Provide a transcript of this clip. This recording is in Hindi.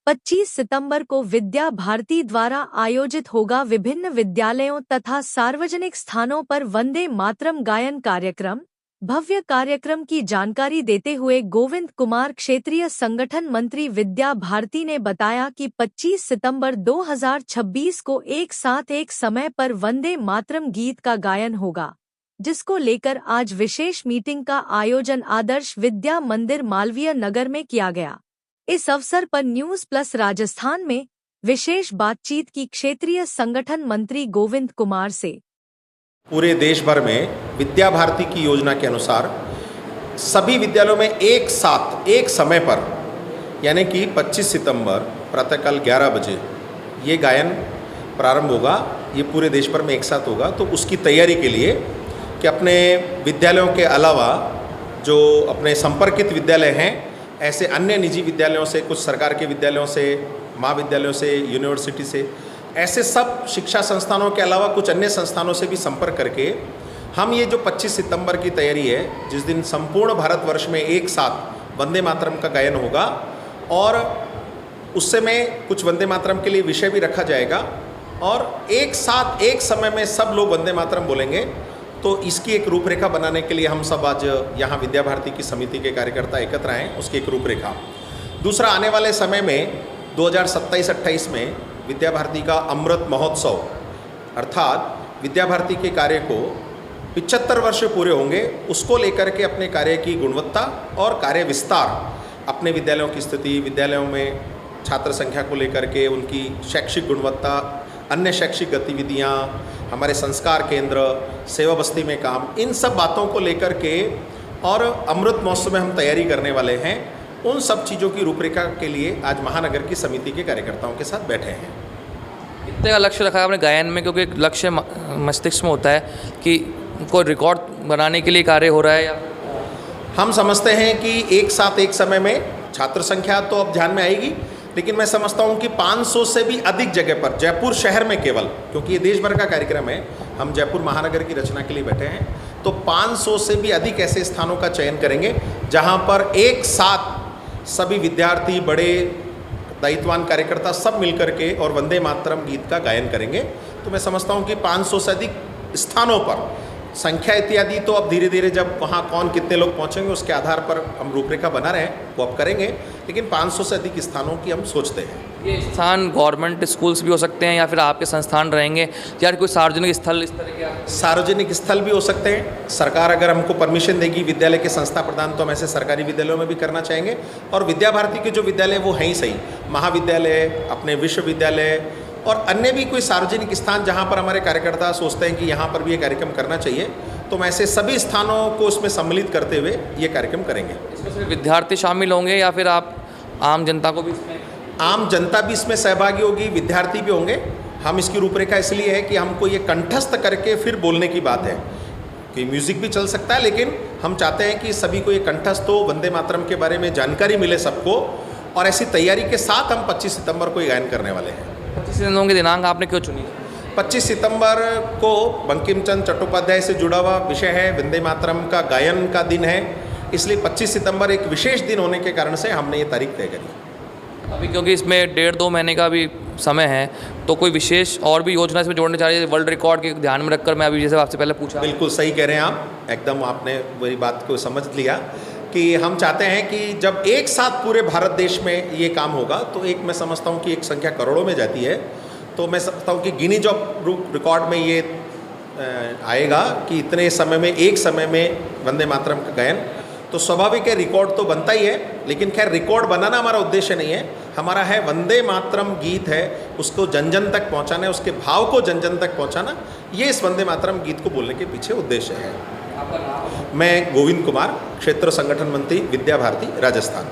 25 सितंबर को विद्या भारती द्वारा आयोजित होगा विभिन्न विद्यालयों तथा सार्वजनिक स्थानों पर वंदे मातरम गायन कार्यक्रम। भव्य कार्यक्रम की जानकारी देते हुए गोविंद कुमार, क्षेत्रीय संगठन मंत्री विद्या भारती ने बताया कि 25 सितंबर 2026 को एक साथ एक समय पर वंदे मातरम गीत का गायन होगा, जिसको लेकर आज विशेष मीटिंग का आयोजन आदर्श विद्या मंदिर मालवीय नगर में किया गया। इस अवसर पर न्यूज प्लस राजस्थान में विशेष बातचीत की क्षेत्रीय संगठन मंत्री गोविंद कुमार से। पूरे देश भर में विद्या भारती की योजना के अनुसार सभी विद्यालयों में एक साथ एक समय पर यानी कि 25 सितंबर प्रातःकाल 11 बजे ये गायन प्रारंभ होगा। ये पूरे देश भर में एक साथ होगा। तो उसकी तैयारी के लिए कि अपने विद्यालयों के अलावा जो अपने संपर्कित विद्यालय हैं, ऐसे अन्य निजी विद्यालयों से, कुछ सरकार के विद्यालयों से, महाविद्यालयों से, यूनिवर्सिटी से, ऐसे सब शिक्षा संस्थानों के अलावा कुछ अन्य संस्थानों से भी संपर्क करके हम ये जो 25 सितंबर की तैयारी है, जिस दिन संपूर्ण भारतवर्ष में एक साथ वंदे मातरम का गायन होगा और उस समय कुछ वंदे मातरम के लिए विषय भी रखा जाएगा और एक साथ एक समय में सब लोग वंदे मातरम बोलेंगे। तो इसकी एक रूपरेखा बनाने के लिए हम सब आज यहाँ विद्या भारती की समिति के कार्यकर्ता एकत्र आए, उसकी एक रूपरेखा। दूसरा, आने वाले समय में 2027-28 में विद्या भारती का अमृत महोत्सव अर्थात विद्या भारती के कार्य को 75 वर्ष पूरे होंगे। उसको लेकर के अपने कार्य की गुणवत्ता और कार्य विस्तार, अपने विद्यालयों की स्थिति, विद्यालयों में छात्र संख्या को लेकर के उनकी शैक्षिक गुणवत्ता, अन्य शैक्षिक गतिविधियाँ, हमारे संस्कार केंद्र, सेवा बस्ती में काम, इन सब बातों को लेकर के और अमृत महोत्सव में हम तैयारी करने वाले हैं। उन सब चीज़ों की रूपरेखा के लिए आज महानगर की समिति के कार्यकर्ताओं के साथ बैठे हैं। कितने का लक्ष्य रखा है आपने गायन में, क्योंकि एक लक्ष्य मस्तिष्क में होता है कि कोई रिकॉर्ड बनाने के लिए कार्य हो रहा है? या हम समझते हैं कि एक साथ एक समय में छात्र संख्या तो अब ध्यान में आएगी, लेकिन मैं समझता हूँ कि 500 से भी अधिक जगह पर जयपुर शहर में केवल, क्योंकि ये देश भर का कार्यक्रम है, हम जयपुर महानगर की रचना के लिए बैठे हैं, तो 500 से भी अधिक ऐसे स्थानों का चयन करेंगे जहाँ पर एक साथ सभी विद्यार्थी, बड़े दायित्ववान कार्यकर्ता सब मिलकर के और वंदे मातरम गीत का गायन करेंगे। तो मैं समझता हूँ कि 500 से अधिक स्थानों पर संख्या इत्यादि तो अब धीरे धीरे जब वहाँ कौन कितने लोग पहुँचेंगे उसके आधार पर हम रूपरेखा बना रहे हैं, वो अब करेंगे, लेकिन 500 से अधिक स्थानों की हम सोचते हैं। ये स्थान गवर्नमेंट स्कूल्स भी हो सकते हैं या फिर आपके संस्थान रहेंगे, या कोई सार्वजनिक स्थल इस तरह के? सार्वजनिक स्थल भी हो सकते हैं। सरकार अगर हमको परमिशन देगी विद्यालय के संस्था प्रदान, तो हम ऐसे सरकारी विद्यालयों में भी करना चाहेंगे। और विद्या भारती के जो विद्यालय वो हैं ही सही, महाविद्यालय, अपने विश्वविद्यालय और अन्य भी कोई सार्वजनिक स्थान जहाँ पर हमारे कार्यकर्ता सोचते हैं कि यहाँ पर भी ये कार्यक्रम करना चाहिए, तो हम ऐसे सभी स्थानों को उसमें सम्मिलित करते हुए ये कार्यक्रम करेंगे। इसमें सिर्फ विद्यार्थी शामिल होंगे या फिर आप आम जनता को भी इसमें? आम जनता भी इसमें सहभागी होगी, विद्यार्थी भी होंगे। हम इसकी रूपरेखा इसलिए है कि हमको ये कंठस्थ करके फिर बोलने की बात है कि म्यूज़िक भी चल सकता है, लेकिन हम चाहते हैं कि सभी को ये कंठस्थ हो, वंदे मातरम के बारे में जानकारी मिले सबको, और ऐसी तैयारी के साथ हम 25 सितंबर को ये गायन करने वाले हैं। 25 सितंबर की दिनांक आपने क्यों चुनी? 25 सितंबर को बंकिम चंद्र चट्टोपाध्याय से जुड़ा हुआ विषय है, वंदे मातरम का गायन का दिन है, इसलिए 25 सितंबर एक विशेष दिन होने के कारण से हमने ये तारीख तय करी। अभी क्योंकि इसमें 1.5-2 महीने का भी समय है, तो कोई विशेष और भी योजना इसमें जोड़ने चाह रही है वर्ल्ड रिकॉर्ड के ध्यान में रखकर? मैं अभी जैसे आपसे पहले पूछा। बिल्कुल सही कह रहे हैं आप, एकदम आपने मेरी बात को समझ लिया कि हम चाहते हैं कि जब एक साथ पूरे भारत देश में ये काम होगा तो एक, मैं समझता हूँ कि एक संख्या करोड़ों में जाती है, तो मैं समझता हूँ कि गिनीज ऑफ रिकॉर्ड में ये आएगा कि इतने समय में, एक समय में वंदे मातरम का गायन, तो स्वाभाविक है रिकॉर्ड तो बनता ही है। लेकिन खैर रिकॉर्ड बनाना हमारा उद्देश्य नहीं है, हमारा है वंदे मातरम गीत है, उसको जन जन तक पहुँचाना है, उसके भाव को जन जन तक पहुँचाना, ये इस वंदे मातरम गीत को बोलने के पीछे उद्देश्य है। मैं गोविंद कुमार, क्षेत्र संगठन मंत्री, विद्या भारती, राजस्थान।